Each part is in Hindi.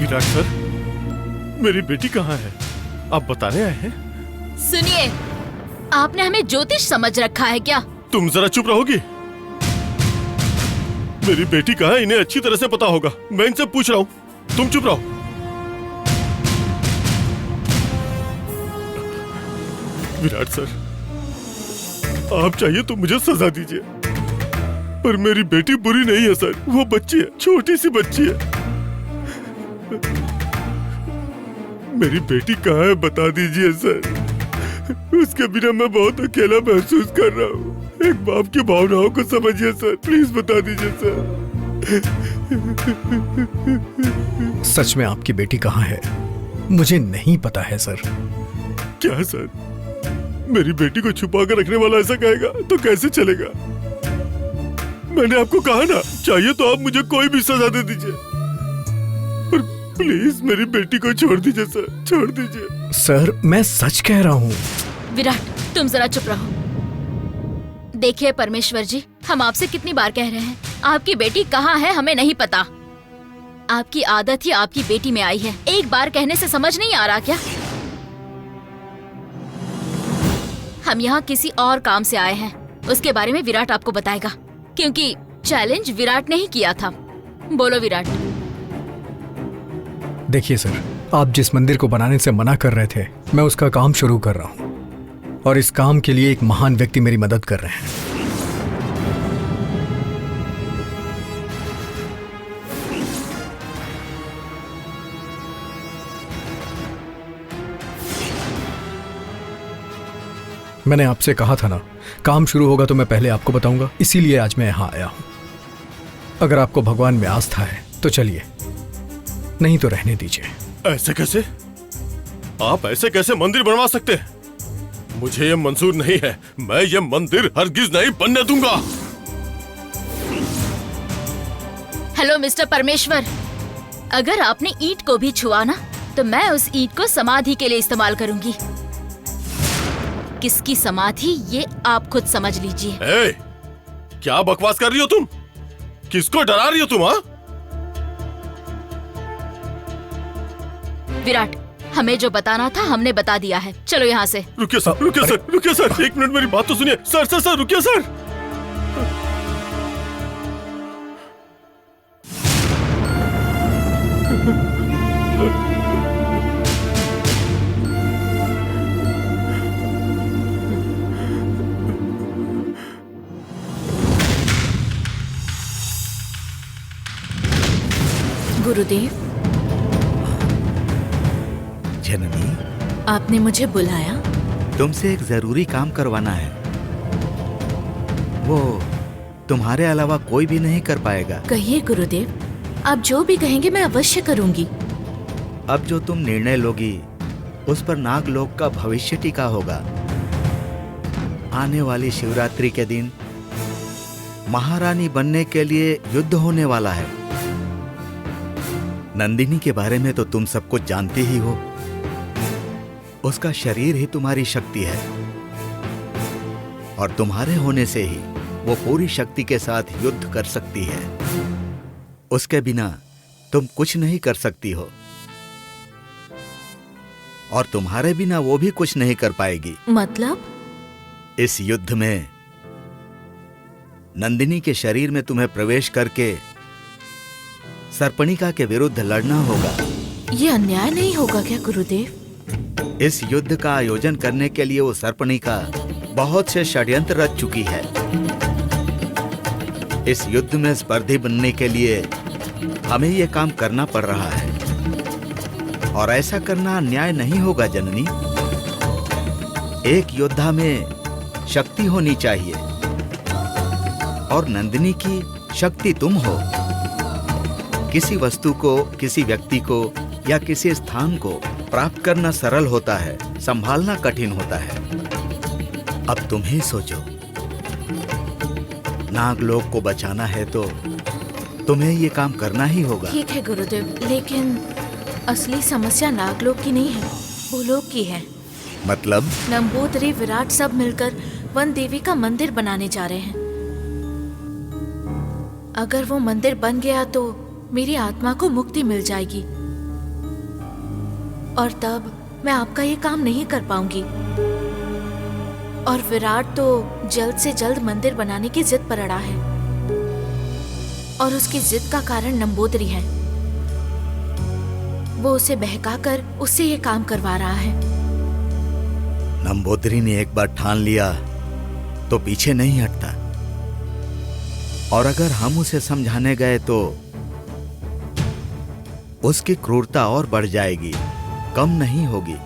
विराट सर, मेरी बेटी कहाँ है? आप बताने आए हैं? सुनिए, आपने हमें ज्योतिष समझ रखा है क्या? तुम जरा चुप रहोगी? मेरी बेटी कहाँ है इन्हें अच्छी तरह से पता होगा। मैं इनसे पूछ रहा हूँ, तुम चुप रहो। विराट सर, आप चाहिए तो मुझे सजा दीजिए, पर मेरी बेटी बुरी नहीं है सर। वो बच्ची है, छोटी सी बच्ची है। मेरी बेटी कहाँ है बता दीजिए सर। उसके बिना मैं बहुत अकेला महसूस कर रहा हूँ। एक बाप की भावनाओं को समझिए सर, प्लीज बता दीजिए सर। सच में आपकी बेटी कहाँ है? मुझे नहीं पता है सर। क्या सर, मेरी बेटी को छुपा कर रखने वाला ऐसा कहेगा तो कैसे चलेगा? मैंने आपको कहा ना, चाहिए तो आप मुझे कोई भी सजा दे दीजिए, पर प्लीज मेरी बेटी को छोड़ दीजिए सर, छोड़ दीजिए। सर मैं सच कह रहा हूँ। विराट, तुम जरा चुप रहो। देखिए परमेश्वर जी, हम आपसे कितनी बार कह रहे हैं, आपकी बेटी कहाँ है हमें नहीं पता। आपकी आदत ही आपकी बेटी में आई है। एक बार कहने से समझ नहीं आ रहा क्या? हम यहाँ किसी और काम से आए हैं, उसके बारे में विराट आपको बताएगा, क्योंकि चैलेंज विराट ने ही किया था। बोलो विराट। देखिए सर, आप जिस मंदिर को बनाने से मना कर रहे थे, मैं उसका काम शुरू कर रहा हूँ, और इस काम के लिए एक महान व्यक्ति मेरी मदद कर रहे हैं। मैंने आपसे कहा था ना, काम शुरू होगा तो मैं पहले आपको बताऊंगा, इसीलिए आज मैं यहां आया हूं। अगर आपको भगवान में आस्था है तो चलिए, नहीं तो रहने दीजिए। ऐसे कैसे? आप ऐसे कैसे मंदिर बनवा सकते हैं? मुझे ये मंजूर नहीं है। मैं ये मंदिर हरगिज नहीं बनने दूंगा। हेलो मिस्टर परमेश्वर, अगर आपने ईंट को भी छुआ ना, तो मैं उस ईंट को समाधि के लिए इस्तेमाल करूंगी। किसकी समाधि ये आप खुद समझ लीजिए। क्या बकवास कर रही हो तुम? किसको डरा रही हो तुम? हाँ, विराट, हमें जो बताना था हमने बता दिया है, चलो यहाँ से। रुकिए सर, रुकिए सर, रुकिए सर, एक मिनट मेरी बात तो सुनिए। सर सर सर, रुकिए सर। गुरुदेव, जननी, आपने मुझे बुलाया? तुमसे एक जरूरी काम करवाना है। वो तुम्हारे अलावा कोई भी नहीं कर पाएगा। कहिए गुरुदेव, आप जो भी कहेंगे मैं अवश्य करूंगी। अब जो तुम निर्णय लोगी उस पर नागलोक का भविष्य टिका होगा। आने वाली शिवरात्रि के दिन महारानी बनने के लिए युद्ध होने वाला है। नंदिनी के बारे में तो तुम सब कुछ जानते ही हो। उसका शरीर ही तुम्हारी शक्ति है, और तुम्हारे होने से ही वो पूरी शक्ति के साथ युद्ध कर सकती है। उसके बिना तुम कुछ नहीं कर सकती हो, और तुम्हारे बिना वो भी कुछ नहीं कर पाएगी। मतलब? इस युद्ध में नंदिनी के शरीर में तुम्हें प्रवेश करके सर्पणिका के विरुद्ध लड़ना होगा। ये अन्याय नहीं होगा क्या गुरुदेव? इस युद्ध का आयोजन करने के लिए वो सर्पणिका बहुत से षड्यंत्र रच चुकी है। इस युद्ध में स्पर्धी बनने के लिए हमें ये काम करना पड़ रहा है, और ऐसा करना अन्याय नहीं होगा जननी। एक योद्धा में शक्ति होनी चाहिए, और नंदिनी की शक्ति तुम हो। किसी वस्तु को, किसी व्यक्ति को या किसी स्थान को प्राप्त करना सरल होता है, संभालना कठिन होता है। अब तुम ही सोचो, नागलोक को बचाना है तो तुम्हें ये काम करना ही होगा। ठीक है गुरुदेव, लेकिन असली समस्या नागलोक की नहीं है, भूलोक की है। मतलब? नंबूदरी, विराट सब मिलकर वन देवी का मंदिर बनाने जा रहे हैं। अगर वो मंदिर बन गया तो मेरी आत्मा को मुक्ति मिल जाएगी, और तब मैं आपका ये काम नहीं कर पाऊंगी। और विराट तो जल्द से जल्द मंदिर बनाने की जिद पर अड़ा है और उसकी जिद का कारण नंबूदरी है। वो उसे बहकाकर उससे ये काम करवा रहा है। नंबूदरी ने एक बार ठान लिया तो पीछे नहीं हटता, और अगर हम उसे समझाने गए तो उसकी क्रूरता और बढ़ जाएगी, कम नहीं होगी।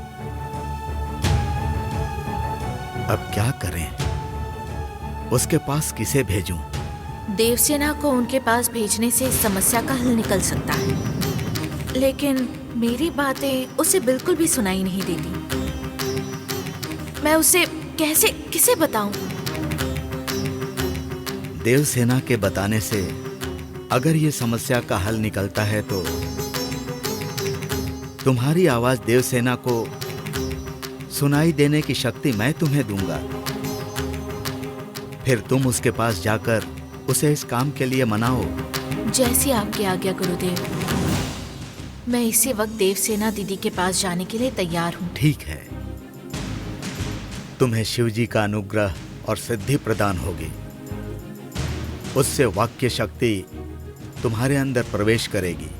अब क्या करें? उसके पास किसे भेजूं? देवसेना को उनके पास भेजने से इस समस्या का हल निकल सकता है, लेकिन मेरी बातें उसे बिल्कुल भी सुनाई नहीं देती। मैं उसे कैसे किसे बताऊं? देवसेना के बताने से अगर ये समस्या का हल निकलता है तो तुम्हारी आवाज देवसेना को सुनाई देने की शक्ति मैं तुम्हें दूंगा। फिर तुम उसके पास जाकर उसे इस काम के लिए मनाओ। जैसी आपकी आज्ञा गुरुदेव। मैं इसी वक्त देवसेना दीदी के पास जाने के लिए तैयार हूँ। ठीक है, तुम्हें शिवजी का अनुग्रह और सिद्धि प्रदान होगी। उससे वाक्य शक्ति तुम्हारे अंदर प्रवेश करेगी।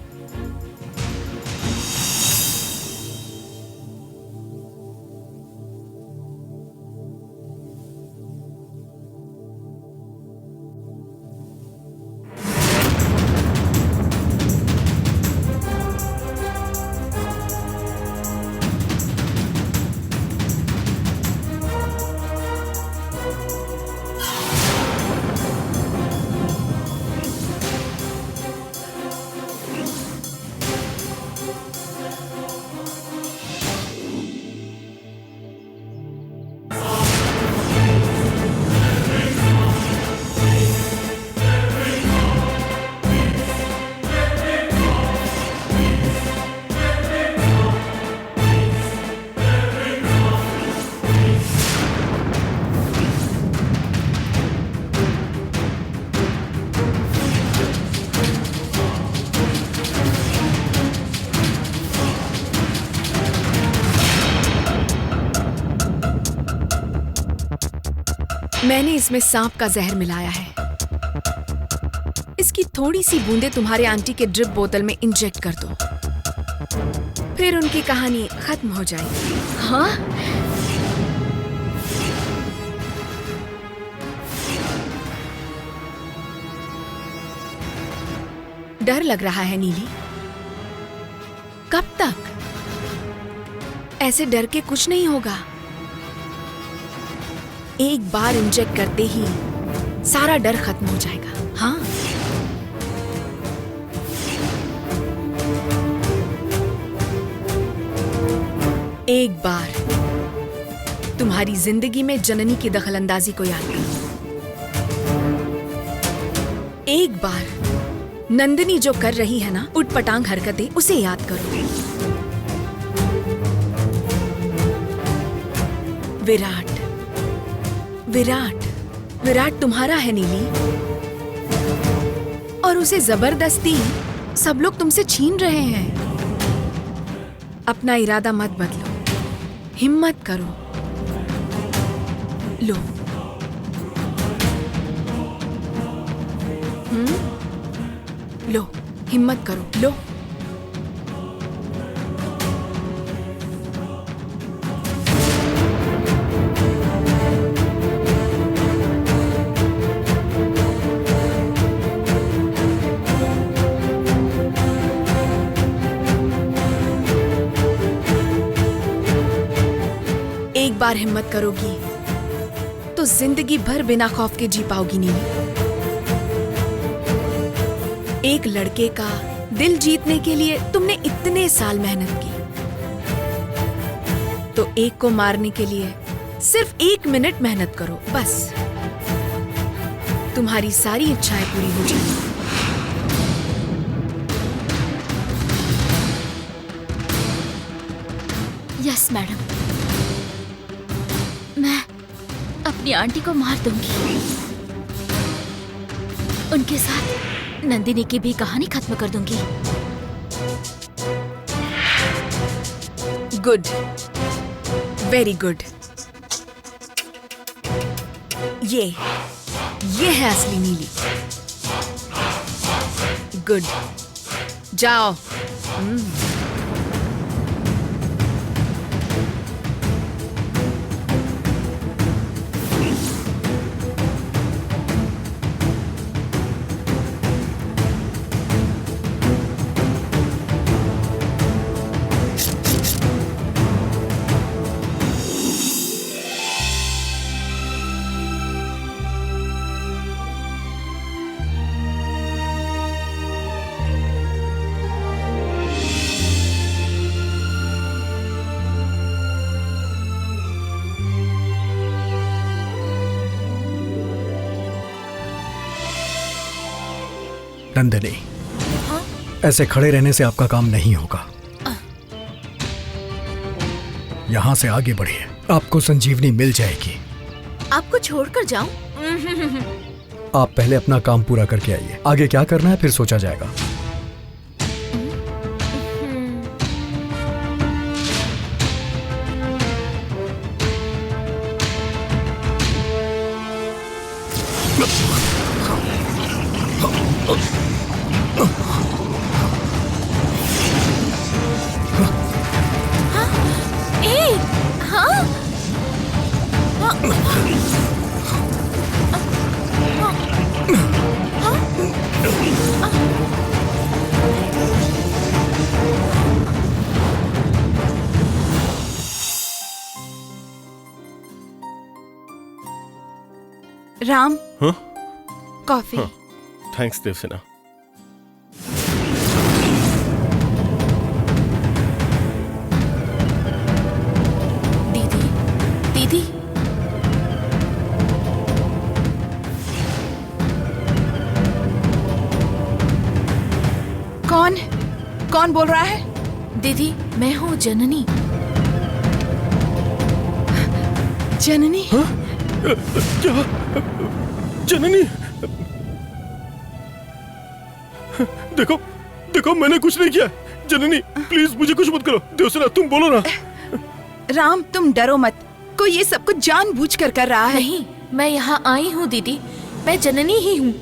मैंने इसमें सांप का जहर मिलाया है। इसकी थोड़ी सी बूंदें तुम्हारे आंटी के ड्रिप बोतल में इंजेक्ट कर दो, फिर उनकी कहानी खत्म हो जाएगी। हाँ? डर लग रहा है नीली? कब तक? ऐसे डर के कुछ नहीं होगा। एक बार इंजेक्ट करते ही सारा डर खत्म हो जाएगा। हाँ, एक बार तुम्हारी जिंदगी में जननी की दखलंदाजी को याद करो। एक बार नंदिनी जो कर रही है ना उटपटांग हरकतें, उसे याद करो। विराट विराट विराट तुम्हारा है नीली, और उसे जबरदस्ती सब लोग तुमसे छीन रहे हैं। अपना इरादा मत बदलो, हिम्मत करो। लो, लो, हिम्मत करो, लो। एक बार हिम्मत करोगी तो जिंदगी भर बिना खौफ के जी पाओगी नीली। एक लड़के का दिल जीतने के लिए तुमने इतने साल मेहनत की, तो एक को मारने के लिए सिर्फ 1 मिनट मेहनत करो, बस तुम्हारी सारी इच्छाएं पूरी हो जाएंगी। यस मैडम, मैं अपनी आंटी को मार दूंगी। उनके साथ नंदिनी की भी कहानी खत्म कर दूंगी। Good, very good. ये है असली नीली। गुड, जाओ। नंदिनी, ऐसे खड़े रहने से आपका काम नहीं होगा। यहां से आगे बढ़िए, आपको संजीवनी मिल जाएगी। आपको छोड़कर जाऊं? आप पहले अपना काम पूरा करके आइए, आगे क्या करना है फिर सोचा जाएगा। राम, हाँ? कॉफी। हाँ। थैंक्स देवसेना। दीदी, दीदी, कौन कौन बोल रहा है? दीदी, मैं हूँ जननी। जननी? क्या? जननी? देखो देखो, मैंने कुछ नहीं किया। जननी प्लीज मुझे कुछ मत करो। देवसेना तुम बोलो ना। राम, तुम डरो मत, कोई ये सब कुछ जानबूझकर कर रहा है। नहीं, मैं यहाँ आई हूँ दीदी, मैं जननी ही हूँ।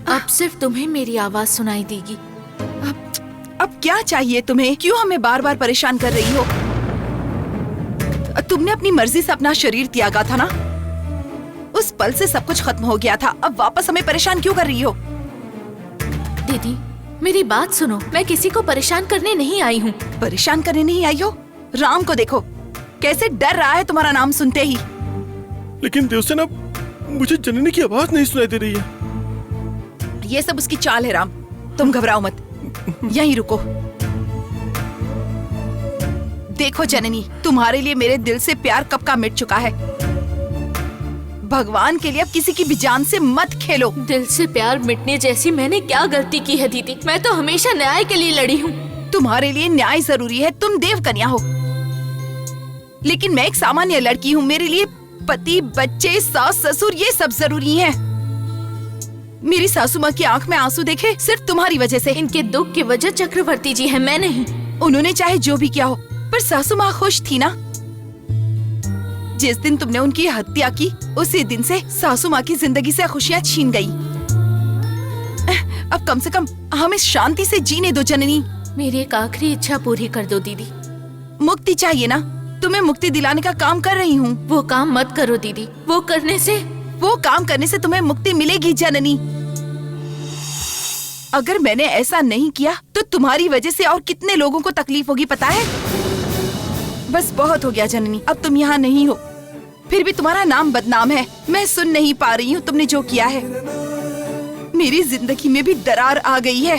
अब सिर्फ तुम्हें मेरी आवाज सुनाई देगी। अब क्या चाहिए तुम्हें? क्यों हमें बार बार परेशान कर रही हो? तुमने अपनी मर्जी से अपना शरीर त्यागा था ना? उस पल से सब कुछ खत्म हो गया था, अब वापस हमें परेशान क्यों कर रही हो? दीदी, मेरी बात सुनो, मैं किसी को परेशान करने नहीं आई हूँ। परेशान करने नहीं आई हो? राम को देखो, कैसे डर रहा है तुम्हारा नाम सुनते ही। लेकिन देवसेना, मुझे जननी की आवाज नहीं सुनाई दे रही है। ये सब उसकी चाल है राम, तुम घबराओ मत, यहीं रुको। देखो जननी, तुम्हारे लिए मेरे दिल से प्यार कब का मिट चुका है। भगवान के लिए अब किसी की भी जान से मत खेलो। दिल से प्यार मिटने जैसी मैंने क्या गलती की है दीदी? मैं तो हमेशा न्याय के लिए लड़ी हूँ। तुम्हारे लिए न्याय जरूरी है, तुम देव कन्या हो, लेकिन मैं एक सामान्य लड़की हूँ। मेरे लिए पति, बच्चे, सास, ससुर ये सब जरूरी है। मेरी सासू माँ की आंख में आंसू देखे सिर्फ तुम्हारी वजह से। इनके दुख की वजह चक्रवर्ती जी है, मैं नहीं। उन्होंने चाहे जो भी किया हो, पर सासू माँ खुश थी ना। जिस दिन तुमने उनकी हत्या की, उसी दिन से सासू माँ की जिंदगी से खुशियाँ छीन गई। अब कम से कम हमें शांति से जीने दो जननी। मेरी एक आखिरी इच्छा पूरी कर दो दीदी। मुक्ति चाहिए ना? तुम्हें मुक्ति दिलाने का काम कर रही हूँ। वो काम मत करो दीदी, वो काम करने से तुम्हें मुक्ति मिलेगी जननी। अगर मैंने ऐसा नहीं किया तो तुम्हारी वजह से और कितने लोगों को तकलीफ होगी पता है? बस बहुत हो गया जननी, अब तुम यहाँ नहीं हो, फिर भी तुम्हारा नाम बदनाम है। मैं सुन नहीं पा रही हूँ तुमने जो किया है। मेरी जिंदगी में भी दरार आ गई है,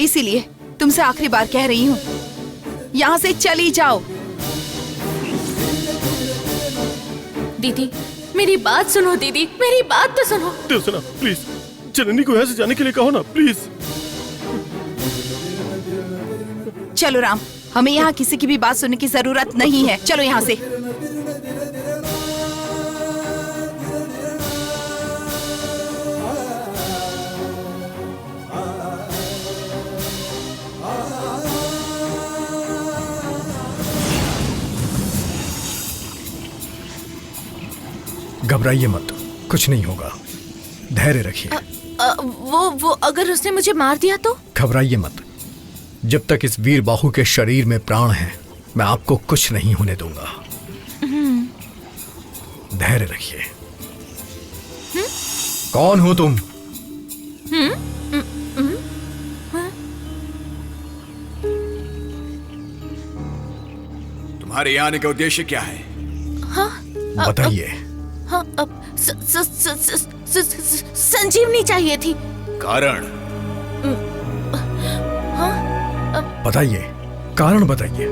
इसीलिए तुमसे आखिरी बार कह रही हूँ, यहाँ से चली जाओ। दीदी, मेरी बात सुनो दीदी, मेरी बात तो सुनो। देवसेना प्लीज, जननी को यहाँ से जाने के लिए कहो ना प्लीज। चलो राम, हमें यहाँ किसी की भी बात सुनने की जरूरत नहीं है, चलो यहाँ से। घबराइए मत, कुछ नहीं होगा, धैर्य रखिए। वो अगर उसने मुझे मार दिया तो? घबराइए मत, जब तक इस वीर बाहु के शरीर में प्राण है मैं आपको कुछ नहीं होने दूंगा। धैर्य रखिए। कौन हो तुम? तुम्हारे यहाँ आने का उद्देश्य क्या है? बताइए। हाँ, अब संजीवनी चाहिए थी। कारण? बताइए, कारण बताइए।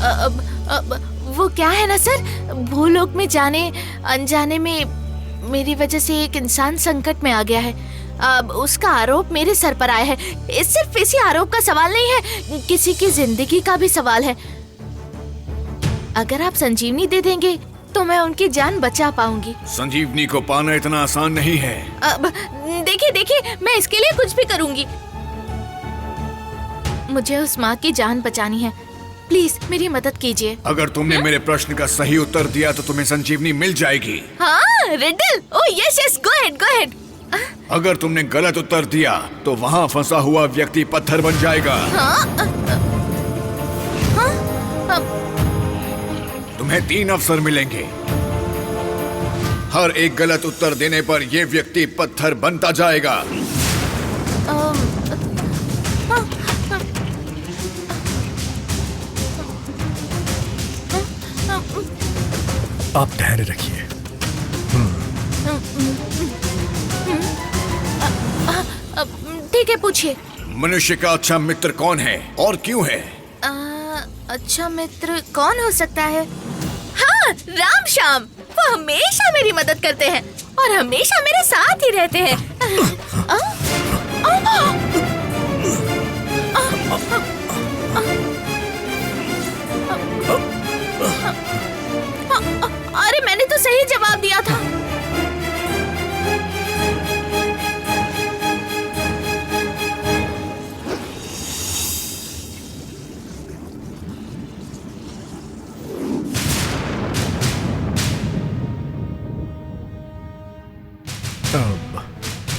अब वो क्या है ना सर, भूलोक में जाने अनजाने में मेरी वजह से एक इंसान संकट में आ गया है। अब उसका आरोप मेरे सर पर आया है। सिर्फ इसी आरोप का सवाल नहीं है, किसी की जिंदगी का भी सवाल है। अगर आप संजीवनी दे देंगे तो मैं उनकी जान बचा पाऊंगी। संजीवनी को पाना इतना आसान नहीं है। अब देखिए, मैं इसके लिए कुछ भी करूंगी। मुझे उस माँ की जान बचानी है, प्लीज मेरी मदद कीजिए। अगर तुमने मेरे प्रश्न का सही उत्तर दिया तो तुम्हें संजीवनी मिल जाएगी। हाँ, riddle. Oh yes, go ahead. अगर तुमने गलत उत्तर दिया तो वहाँ फंसा हुआ व्यक्ति पत्थर बन जाएगा। तुम्हें 3 अवसर मिलेंगे। हर एक गलत उत्तर देने पर यह व्यक्ति पत्थर बनता जाएगा। आप धैर्य रखिए। ठीक है, पूछिए। मनुष्य का अच्छा मित्र कौन है और क्यों है? अच्छा मित्र कौन हो सकता है? हाँ, राम श्याम। वो हमेशा मेरी मदद करते हैं और हमेशा मेरे साथ ही रहते हैं। अरे मैंने तो सही जवाब दिया था।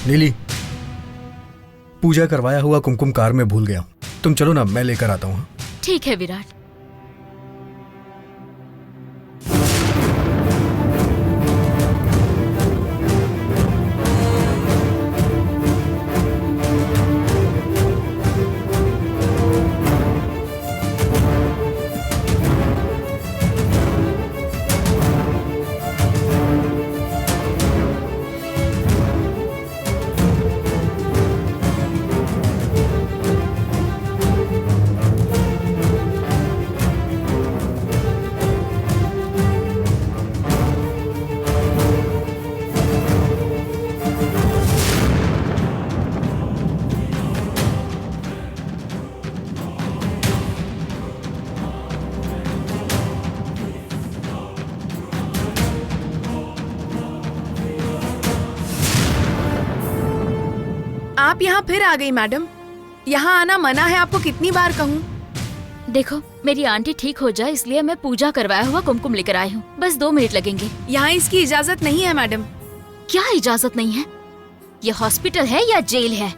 नीली, पूजा करवाया हुआ कुमकुम कार में भूल गया हूँ, तुम चलो ना, मैं लेकर आता हूँ। ठीक है विराट। आप यहाँ फिर आ गई मैडम। यहाँ आना मना है, आपको कितनी बार कहूँ? देखो, मेरी आंटी ठीक हो जाए इसलिए मैं पूजा करवाया हुआ कुमकुम लेकर आई हूँ। बस 2 मिनट लगेंगे। यहाँ इसकी इजाजत नहीं है मैडम। क्या इजाजत नहीं है? ये हॉस्पिटल है या जेल है?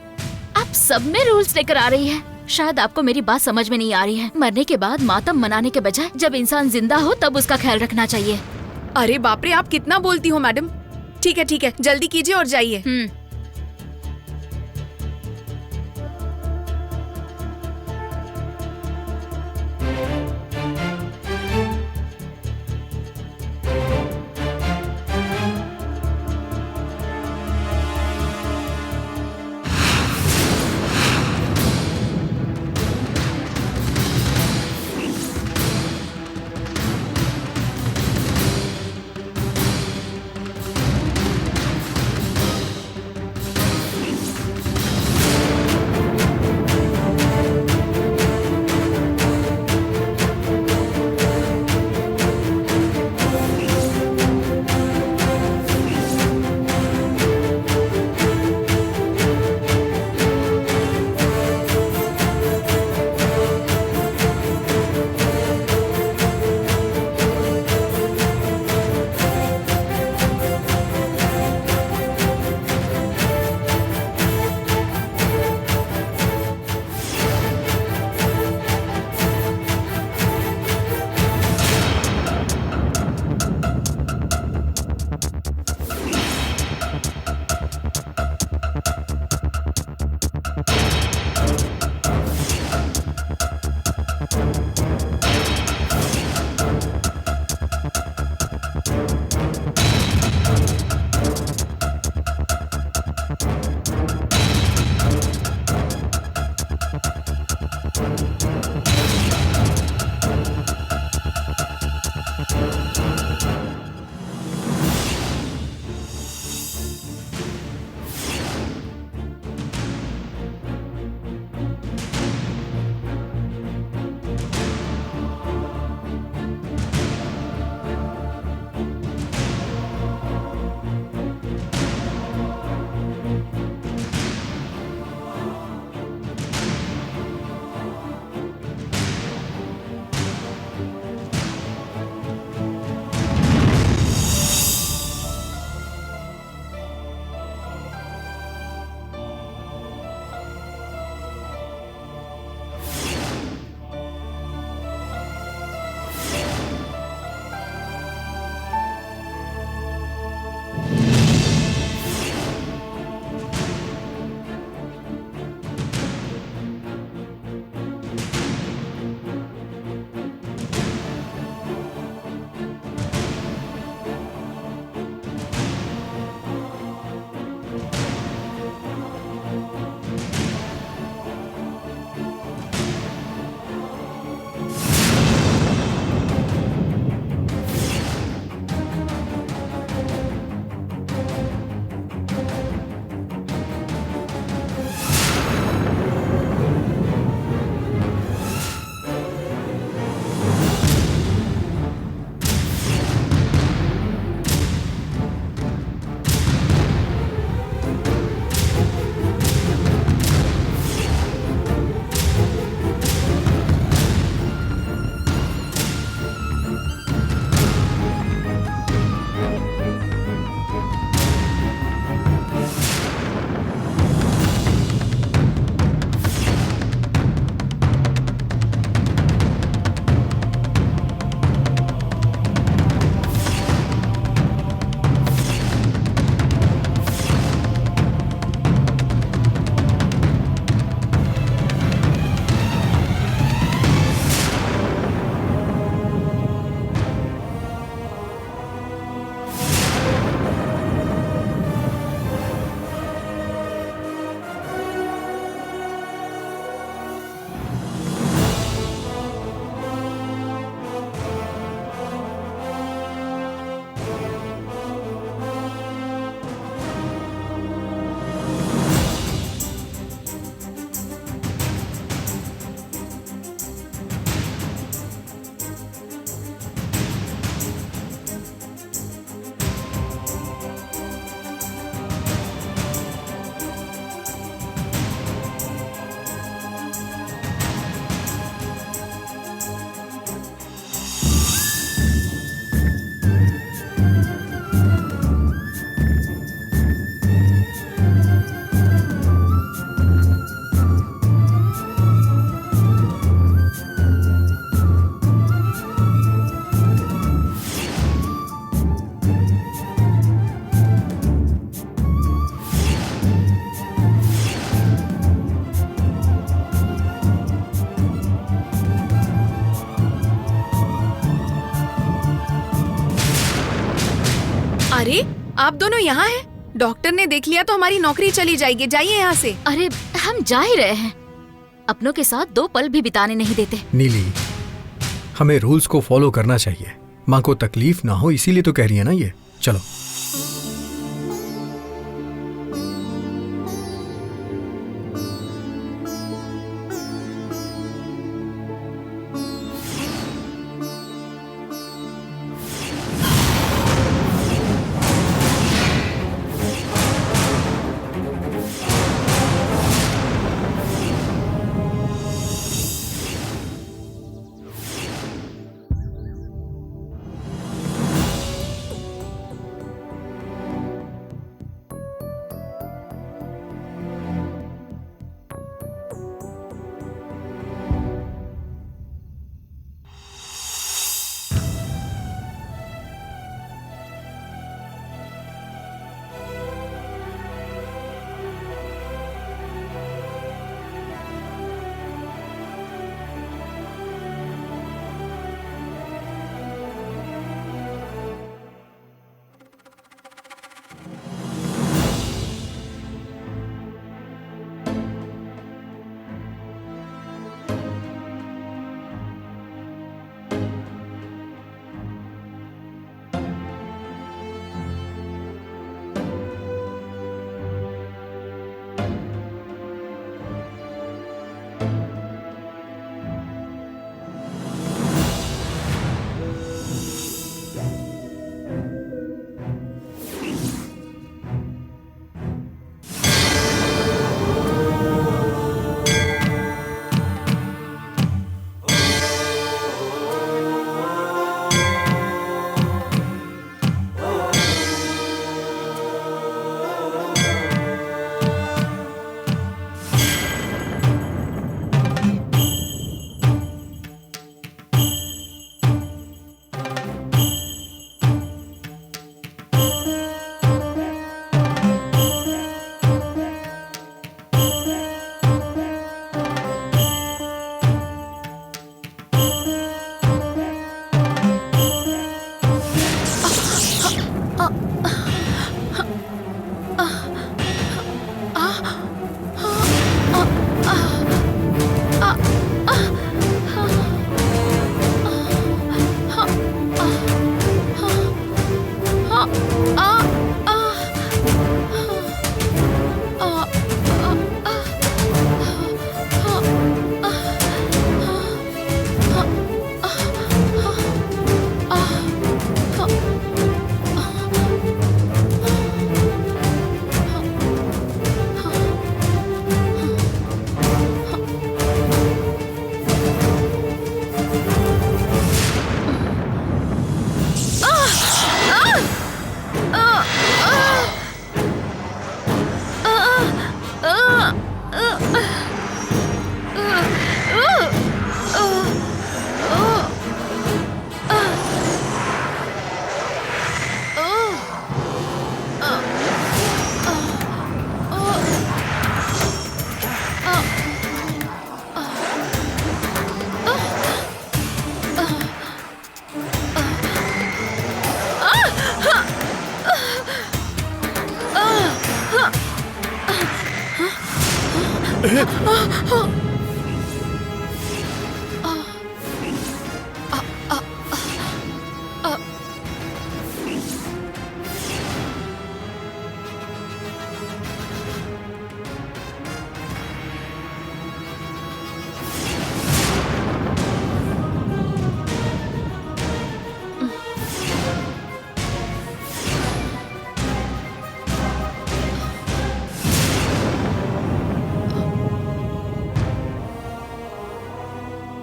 आप सब में रूल्स लेकर आ रही है। शायद आपको मेरी बात समझ में नहीं आ रही है। मरने के बाद मातम मनाने के बजाय जब इंसान जिंदा हो तब उसका ख्याल रखना चाहिए। अरे बाप रे, आप कितना बोलती हो मैडम। ठीक है, जल्दी कीजिए और जाइए। आप दोनों यहाँ हैं? डॉक्टर ने देख लिया तो हमारी नौकरी चली जाएगी। जाइए यहाँ से। अरे हम जा ही रहे हैं। अपनों के साथ 2 पल भी बिताने नहीं देते। नीली, हमें रूल्स को फॉलो करना चाहिए। माँ को तकलीफ ना हो इसीलिए तो कह रही है ना ये। चलो।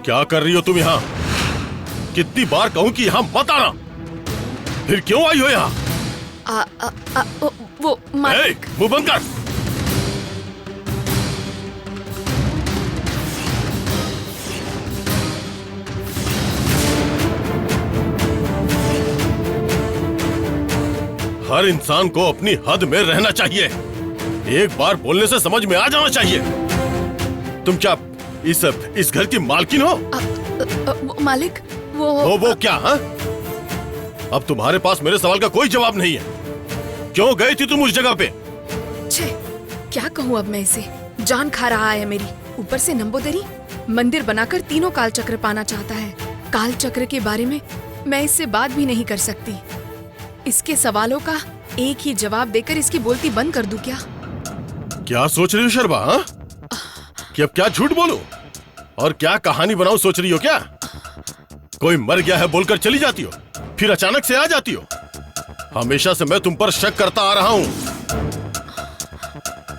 क्या कर रही हो तुम यहाँ? कितनी बार कहूं कि यहाँ मत आना, फिर क्यों आई हो यहाँ? वो मालिक। मुंह बंद कर। हर इंसान को अपनी हद में रहना चाहिए। एक बार बोलने से समझ में आ जाना चाहिए। तुम क्या इस घर की मालकिन हो? मालिक वो क्या? हा? अब तुम्हारे पास मेरे सवाल का कोई जवाब नहीं है। क्यों गई थी तुम उस जगह पे? छे, क्या कहूँ अब मैं इसे, जान खा रहा है मेरी। ऊपर से नंबोदरी मंदिर बनाकर तीनों काल चक्र पाना चाहता है। काल चक्र के बारे में मैं इससे बात भी नहीं कर सकती। इसके सवालों का एक ही जवाब देकर इसकी बोलती बंद कर दूं क्या? क्या सोच रही हो शर्मा, हाँ? कि अब क्या झूठ बोलूं और क्या कहानी बनाऊं सोच रही हो क्या? कोई मर गया है बोलकर चली जाती हो, फिर अचानक से आ जाती हो। हमेशा से मैं तुम पर शक करता आ रहा हूं।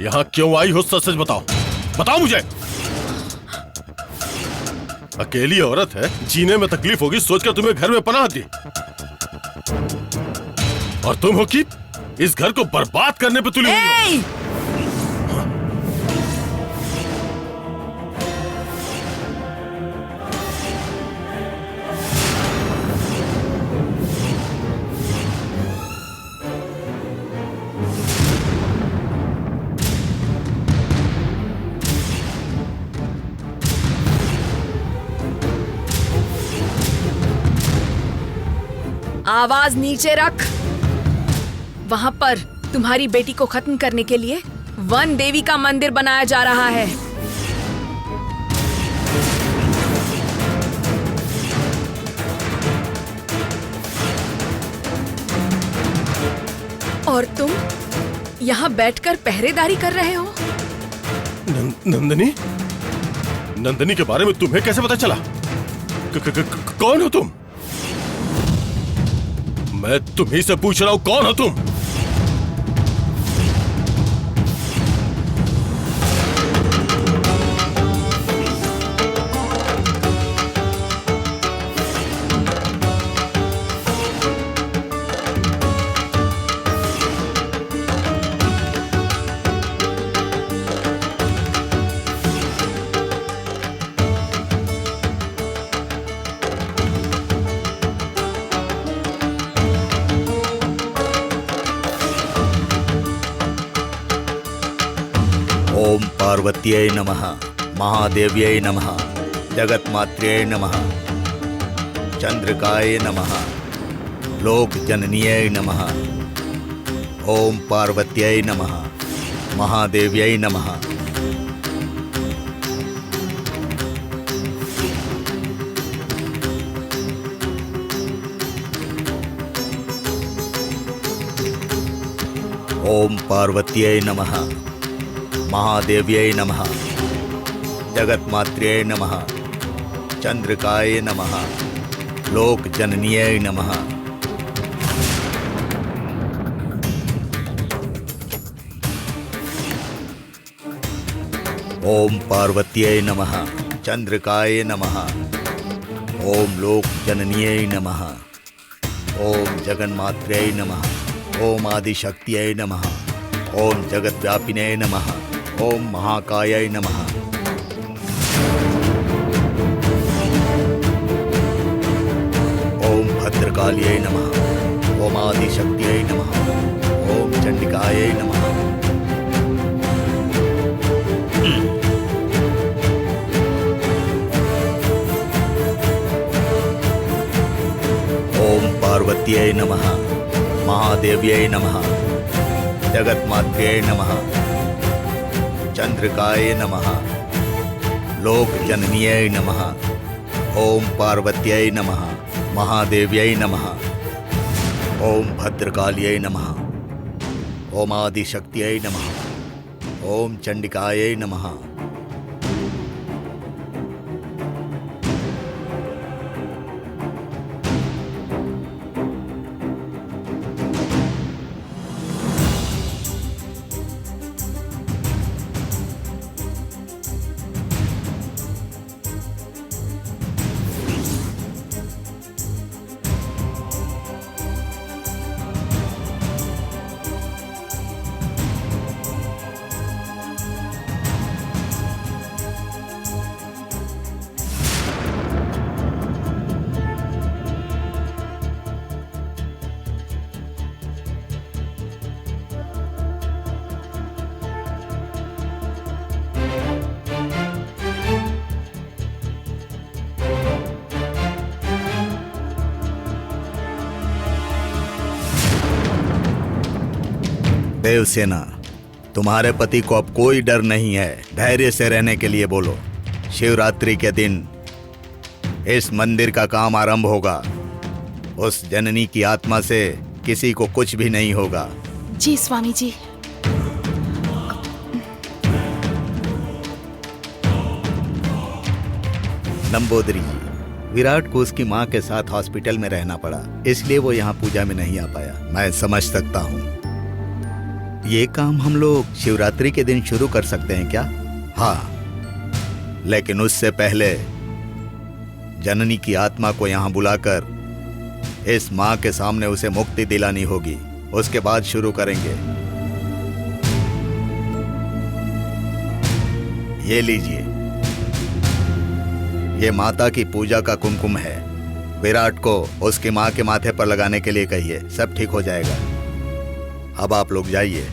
यहां क्यों आई हो, सच सच बताओ, बताओ मुझे। अकेली औरत है, जीने में तकलीफ होगी सोचकर तुम्हें घर में पनाह दी, और तुम हो कि इस घर को बर्बाद करने पे तुली हुई हो। आवाज नीचे रख। वहां पर तुम्हारी बेटी को खत्म करने के लिए वन देवी का मंदिर बनाया जा रहा है। और तुम यहाँ बैठकर पहरेदारी कर रहे हो। नंदनी, नंदनी के बारे में तुम्हें कैसे पता चला? कौन हो तुम? मैं तुम्ही से पूछ रहा हूं, कौन हो तुम? ओम पार्वत्यै नमः, महादेव्यै नमः, जगतमात्र्यै नमः, चंद्रकाय नमः, लोकजनन्यै नमः। ओम पार्वत्यै नमः, महादेव्यै नमः। ओम पार्वत्यै नमः, महादेव्यै नमः, जगतमात्र्यै नमः, चंद्रकाय नमः, लोकजनन्यै नमः। ओम पार्वत्यै नमः, चंद्रकाय नमः, ओम लोकजनन्यै नमः, ओम जगन्मात्र्यै नमः, ओम आदिशक्त्यै नमः, ओम जगद्व्यापिने नमः, ओम महाकाय नमः। ओम भद्रकाल्यै नमः, ओम आदिशक्त्यै नमः, ओम चंडिकायै नमः। ओम पार्वत्यै नमः, महादेव्यै नमः, जगतमात्र्यै नमः, चंद्रकाय नमः, लोकजनन्यै नमः। ओम पार्वत्यै नमः, महादेव्यै नमः, ओम भद्रकाल्यै नमः, ओम आदिशक्त्यै नमः, ओम चंडिकायै नमः। देवसेना, तुम्हारे पति को अब कोई डर नहीं है। धैर्य से रहने के लिए बोलो। शिवरात्रि के दिन इस मंदिर का काम आरंभ होगा। उस जननी की आत्मा से किसी को कुछ भी नहीं होगा। जी स्वामी जी। नंबोदरी जी, विराट को उसकी माँ के साथ हॉस्पिटल में रहना पड़ा, इसलिए वो यहाँ पूजा में नहीं आ पाया। मैं समझ सकता हूँ। ये काम हम लोग शिवरात्रि के दिन शुरू कर सकते हैं क्या? हाँ, लेकिन उससे पहले जननी की आत्मा को यहाँ बुलाकर इस माँ के सामने उसे मुक्ति दिलानी होगी। उसके बाद शुरू करेंगे। ये लीजिए, ये माता की पूजा का कुमकुम है। विराट को उसकी माँ के माथे पर लगाने के लिए कहिए, सब ठीक हो जाएगा। अब आप लोग जाइए।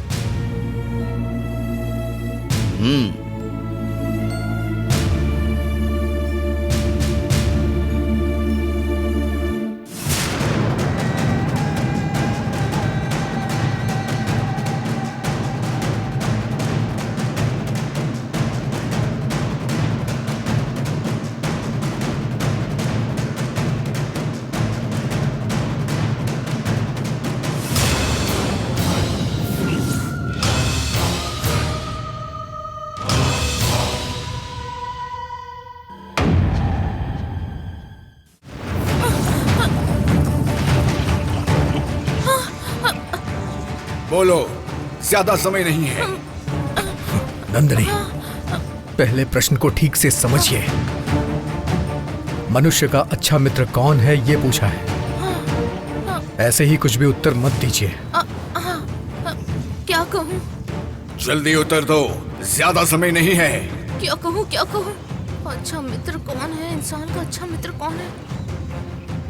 बोलो, ज्यादा समय नहीं है। नंदिनी, पहले प्रश्न को ठीक से समझिए। मनुष्य का अच्छा मित्र कौन है ये पूछा है। ऐसे ही कुछ भी उत्तर मत दीजिए। क्या कहूँ? जल्दी उत्तर दो, ज्यादा समय नहीं है। क्या कहूँ? क्या कहूँ? अच्छा मित्र कौन है? इंसान का अच्छा मित्र कौन है?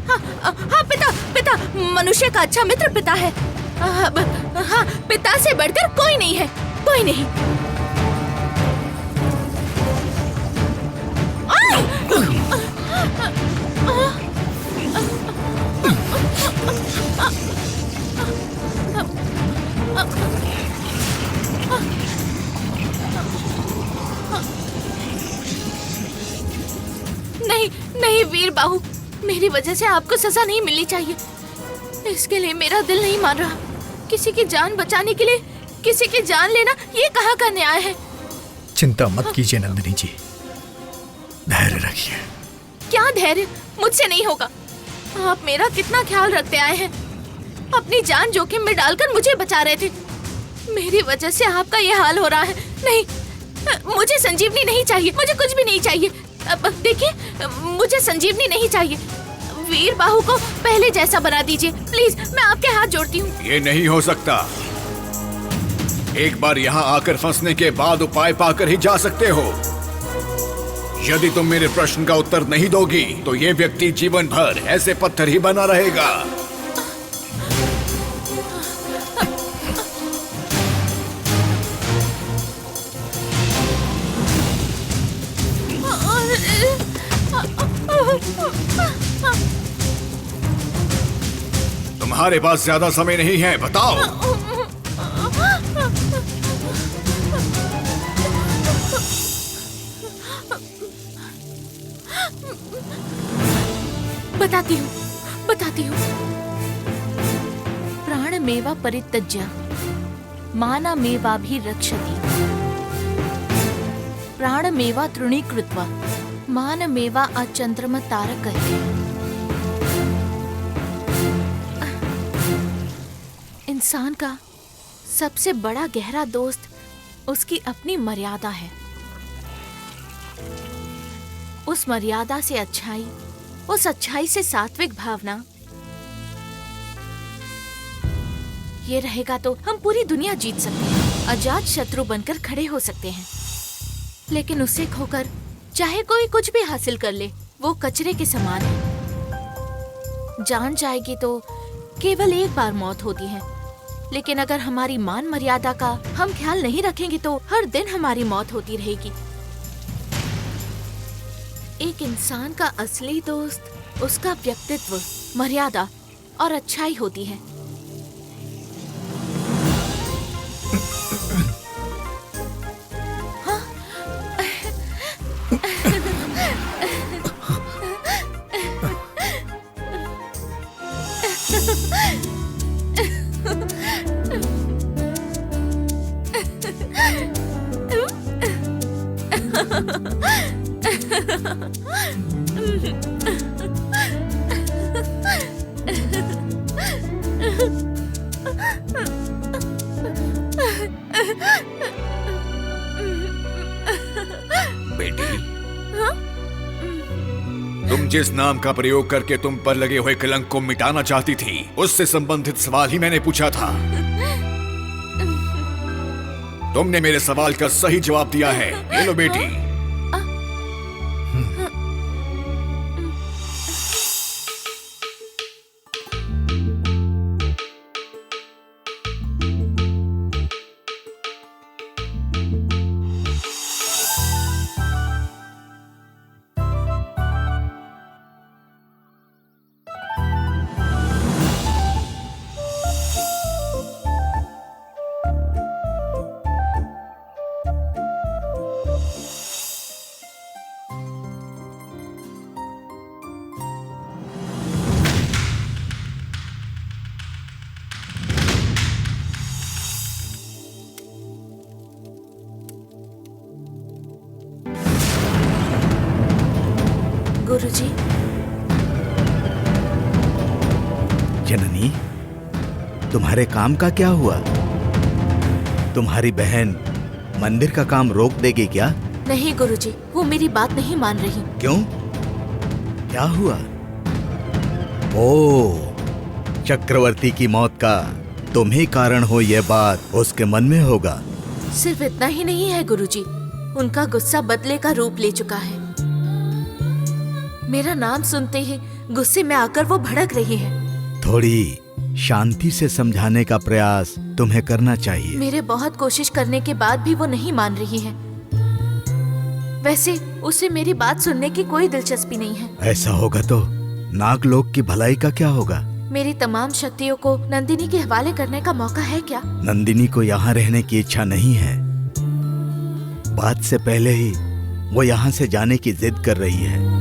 हाँ पिता, पिता, मनुष्य का अच्छा मित्र पिता है। हाँ, पिता से बढ़कर कोई नहीं है, कोई नहीं। नहीं नहीं वीर बाहु, मेरी वजह से आपको सजा नहीं मिलनी चाहिए। इसके लिए मेरा दिल नहीं मान रहा। किसी की जान बचाने के लिए किसी की जान लेना, ये कहाँ का न्याय है? चिंता मत कीजिए नंदिनी जी, धैर्य रखिए। क्या धैर्य? मुझसे नहीं होगा। आप मेरा कितना ख्याल रखते आए हैं। अपनी जान जोखिम में डालकर मुझे बचा रहे थे। मेरी वजह से आपका ये हाल हो रहा है। नहीं, मुझे संजीवनी नहीं चाहिए, मुझे कुछ भी नहीं चाहिए। देखिए, मुझे संजीवनी नहीं चाहिए। वीर बाहु को पहले जैसा बना दीजिए प्लीज, मैं आपके हाथ जोड़ती हूँ। ये नहीं हो सकता। एक बार यहाँ आकर फंसने के बाद उपाय पाकर ही जा सकते हो। यदि तुम मेरे प्रश्न का उत्तर नहीं दोगी तो ये व्यक्ति जीवन भर ऐसे पत्थर ही बना रहेगा। तुम्हारे पास ज्यादा समय नहीं है, बताओ। बताती हूँ। प्राणमेवा परित्यज्य मानमेवाभि रक्षति, प्राणमेवा तृणीकृत्वा मानमेवा अचंद्रम तारकते। इंसान का सबसे बड़ा गहरा दोस्त उसकी अपनी मर्यादा है। उस मर्यादा से अच्छाई, उस अच्छाई से सात्विक भावना, ये रहेगा तो हम पूरी दुनिया जीत सकते हैं, अजात शत्रु बनकर खड़े हो सकते हैं। लेकिन उससे खोकर चाहे कोई कुछ भी हासिल कर ले, वो कचरे के समान है। जान जाएगी तो केवल एक बार मौत होती है, लेकिन अगर हमारी मान मर्यादा का हम ख्याल नहीं रखेंगे तो हर दिन हमारी मौत होती रहेगी। एक इंसान का असली दोस्त उसका व्यक्तित्व, मर्यादा और अच्छाई होती है। बेटी, तुम जिस नाम का प्रयोग करके तुम पर लगे हुए कलंक को मिटाना चाहती थी, उससे संबंधित सवाल ही मैंने पूछा था। तुमने मेरे सवाल का सही जवाब दिया है। ले लो बेटी। गुरुजी। जननी, तुम्हारे काम का क्या हुआ? तुम्हारी बहन मंदिर का काम रोक देगी क्या? नहीं गुरुजी, वो मेरी बात नहीं मान रही। क्यों? क्या हुआ? ओ, चक्रवर्ती की मौत का तुम ही कारण हो, यह बात उसके मन में होगा। सिर्फ इतना ही नहीं है गुरुजी, उनका गुस्सा बदले का रूप ले चुका है। मेरा नाम सुनते ही गुस्से में आकर वो भड़क रही है। थोड़ी शांति से समझाने का प्रयास तुम्हें करना चाहिए। मेरे बहुत कोशिश करने के बाद भी वो नहीं मान रही है। वैसे उसे मेरी बात सुनने की कोई दिलचस्पी नहीं है। ऐसा होगा तो नागलोक की भलाई का क्या होगा? मेरी तमाम शक्तियों को नंदिनी के हवाले करने का मौका है क्या? नंदिनी को यहाँ रहने की इच्छा नहीं है। बात से पहले ही वो यहाँ से जाने की जिद कर रही है।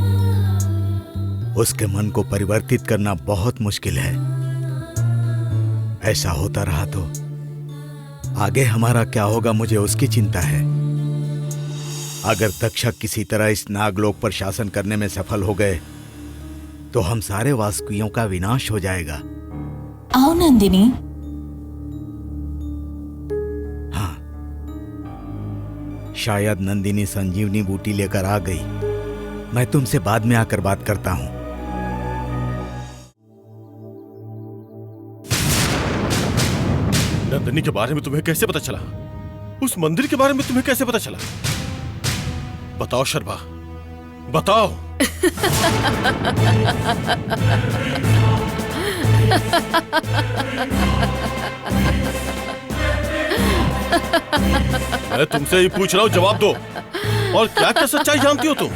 उसके मन को परिवर्तित करना बहुत मुश्किल है। ऐसा होता रहा तो आगे हमारा क्या होगा, मुझे उसकी चिंता है। अगर तक्षक किसी तरह इस नागलोक पर शासन करने में सफल हो गए तो हम सारे वासुकियों का विनाश हो जाएगा। आओ नंदिनी। हाँ, शायद नंदिनी संजीवनी बूटी लेकर आ गई। मैं तुमसे बाद में आकर बात करता हूं। नंदिनी के बारे में तुम्हें कैसे पता चला? उस मंदिर के बारे में तुम्हें कैसे पता चला? बताओ शर्मा, बताओ। मैं तुमसे ही पूछ रहा हूं, जवाब दो। और क्या क्या सच्चाई जानती हो तुम?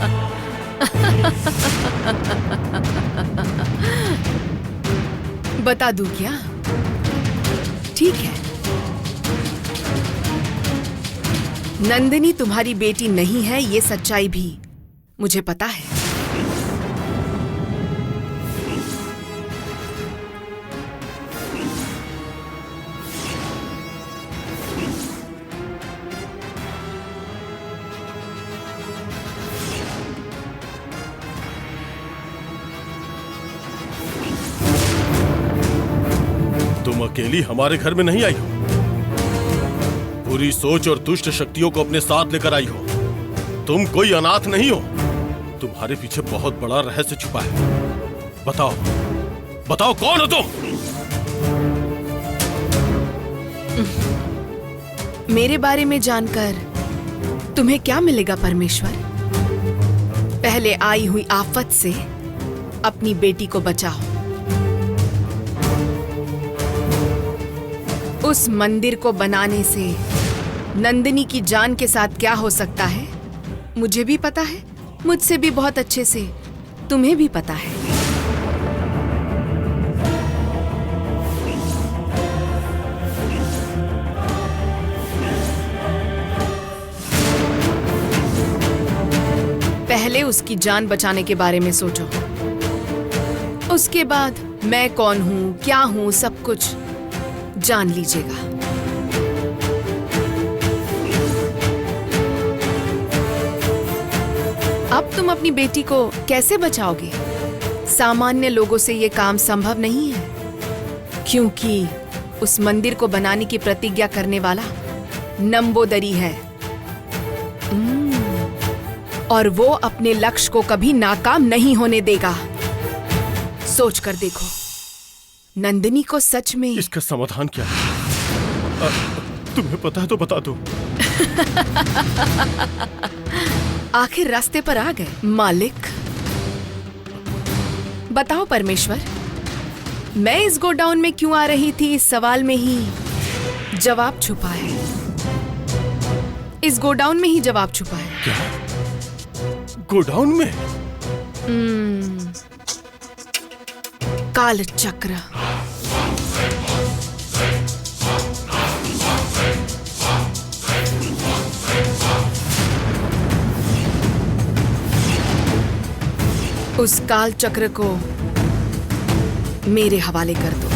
बता दूं क्या? ठीक है, नंदिनी तुम्हारी बेटी नहीं है, ये सच्चाई भी मुझे पता है। तुम अकेली हमारे घर में नहीं आई हो। बुरी सोच और दुष्ट शक्तियों को अपने साथ लेकर आई हो। तुम कोई अनाथ नहीं हो। तुम्हारे पीछे बहुत बड़ा रहस्य छुपा है। बताओ, बताओ कौन हो तुम? मेरे बारे में जानकर तुम्हें क्या मिलेगा परमेश्वर? पहले आई हुई आफत से अपनी बेटी को बचाओ। उस मंदिर को बनाने से नंदिनी की जान के साथ क्या हो सकता है मुझे भी पता है, मुझसे भी बहुत अच्छे से तुम्हें भी पता है। पहले उसकी जान बचाने के बारे में सोचो, उसके बाद मैं कौन हूँ, क्या हूँ, सब कुछ जान लीजिएगा। अब तुम अपनी बेटी को कैसे बचाओगे? सामान्य लोगों से ये काम संभव नहीं है, क्योंकि उस मंदिर को बनाने की प्रतिज्ञा करने वाला नंबोदरी है। और वो अपने लक्ष्य को कभी नाकाम नहीं होने देगा। सोच कर देखो, नंदिनी को सच में इसका समाधान क्या है? तुम्हें पता है तो बता दो। आखिर रास्ते पर आ गए। मालिक, बताओ परमेश्वर, मैं इस गोडाउन में क्यों आ रही थी? इस सवाल में ही जवाब छुपा है। इस गोडाउन में ही जवाब छुपा है। क्या? गोडाउन में? काल चक्र। उस काल चक्र को मेरे हवाले कर दो।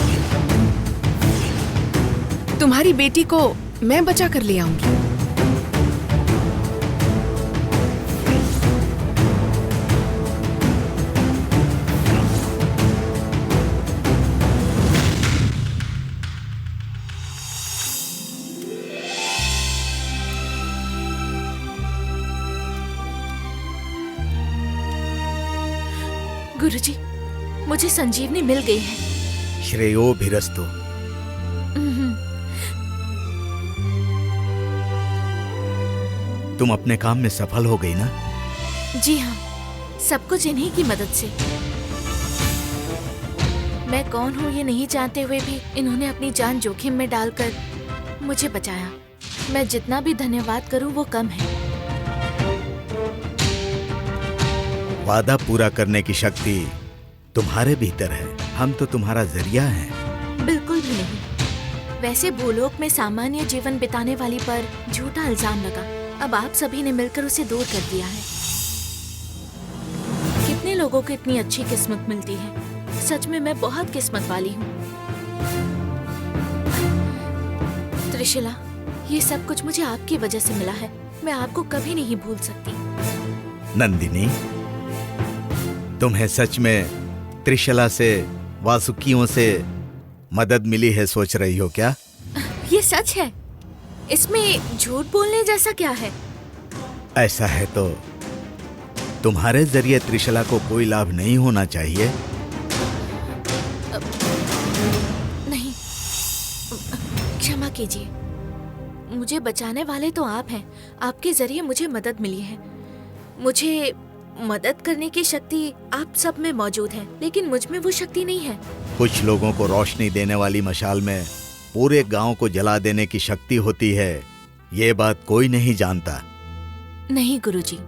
तुम्हारी बेटी को मैं बचा कर ले आऊंगी। गुरुजी, मुझे संजीवनी मिल गई है। श्रेयो भिरस्तु। तुम अपने काम में सफल हो गई ना? जी हाँ, सब कुछ इन्हीं की मदद से। मैं कौन हूँ ये नहीं जानते हुए भी इन्होंने अपनी जान जोखिम में डालकर मुझे बचाया। मैं जितना भी धन्यवाद करूँ वो कम है। वादा पूरा करने की शक्ति तुम्हारे भीतर है, हम तो तुम्हारा जरिया हैं। बिल्कुल भी नहीं। वैसे भूलोक में सामान्य जीवन बिताने वाली पर झूठा इल्जाम लगा। अब आप सभी ने मिलकर उसे दूर कर दिया है। कितने लोगों को इतनी अच्छी किस्मत मिलती है। सच में मैं बहुत किस्मत वाली हूँ। त्रिशला, ये सब कुछ मुझे आपकी वजह से मिला है। मैं आपको कभी नहीं भूल सकती। नंदिनी, तुम्हें सच में त्रिशला से, वासुकियों से मदद मिली है सोच रही हो क्या? ये सच है। इसमें झूठ बोलने जैसा क्या है? ऐसा है तो तुम्हारे जरिए त्रिशला को कोई लाभ नहीं होना चाहिए। नहीं, क्षमा कीजिए। मुझे बचाने वाले तो आप हैं। आपके जरिए मुझे मदद मिली है। मुझे मदद करने की शक्ति आप सब में मौजूद है, लेकिन मुझ में वो शक्ति नहीं है। कुछ लोगों को रोशनी देने वाली मशाल में पूरे गांव को जला देने की शक्ति होती है, ये बात कोई नहीं जानता। नहीं गुरुजी,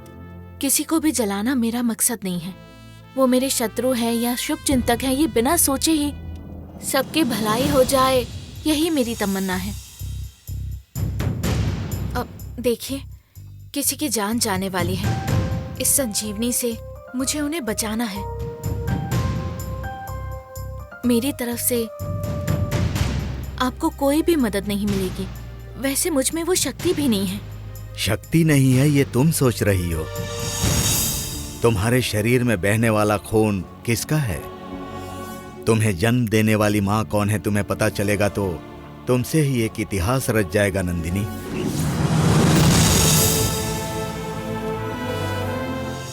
किसी को भी जलाना मेरा मकसद नहीं है। वो मेरे शत्रु है या शुभ चिंतक है, ये बिना सोचे ही सबकी भलाई हो जाए, यही मेरी तमन्ना है। अब देखिए, किसी की जान जाने वाली है। इस संजीवनी से मुझे उन्हें बचाना है। मेरी तरफ से आपको कोई भी मदद नहीं मिलेगी। वैसे मुझ में वो शक्ति भी नहीं है। शक्ति नहीं है ये तुम सोच रही हो। तुम्हारे शरीर में बहने वाला खून किसका है? तुम्हें जन्म देने वाली माँ कौन है तुम्हें पता चलेगा तो तुमसे ही एक इतिहास रच जाएगा नंदिनी।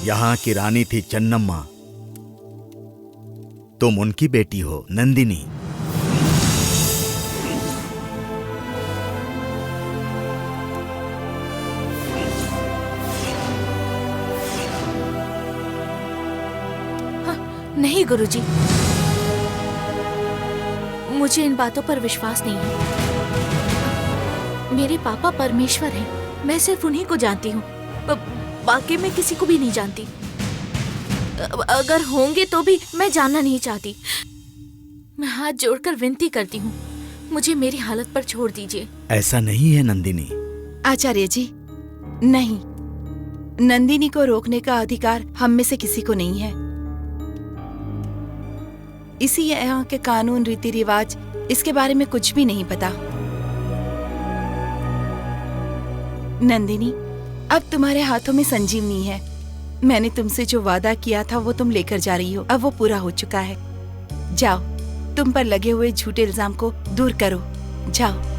यहाँ की रानी थी चन्नम्मा, तुम उनकी बेटी हो नंदिनी। नहीं गुरुजी, मुझे इन बातों पर विश्वास नहीं है। मेरे पापा परमेश्वर हैं। मैं सिर्फ उन्हीं को जानती हूँ। बाकी मैं किसी को भी नहीं जानती। अगर होंगे तो भी मैं जानना नहीं चाहती। मैं हाथ जोड़कर विनती करती हूँ, मुझे मेरी हालत पर छोड़ दीजिए। ऐसा नहीं है नंदिनी। आचार्य जी, नहीं, नंदिनी को रोकने का अधिकार हम में से किसी को नहीं है। इसी यहाँ के कानून, रीति रिवाज, इसके बारे में कुछ भी नहीं पता। नंदिनी, अब तुम्हारे हाथों में संजीवनी है। मैंने तुमसे जो वादा किया था वो तुम लेकर जा रही हो, अब वो पूरा हो चुका है। जाओ, तुम पर लगे हुए झूठे इल्जाम को दूर करो। जाओ।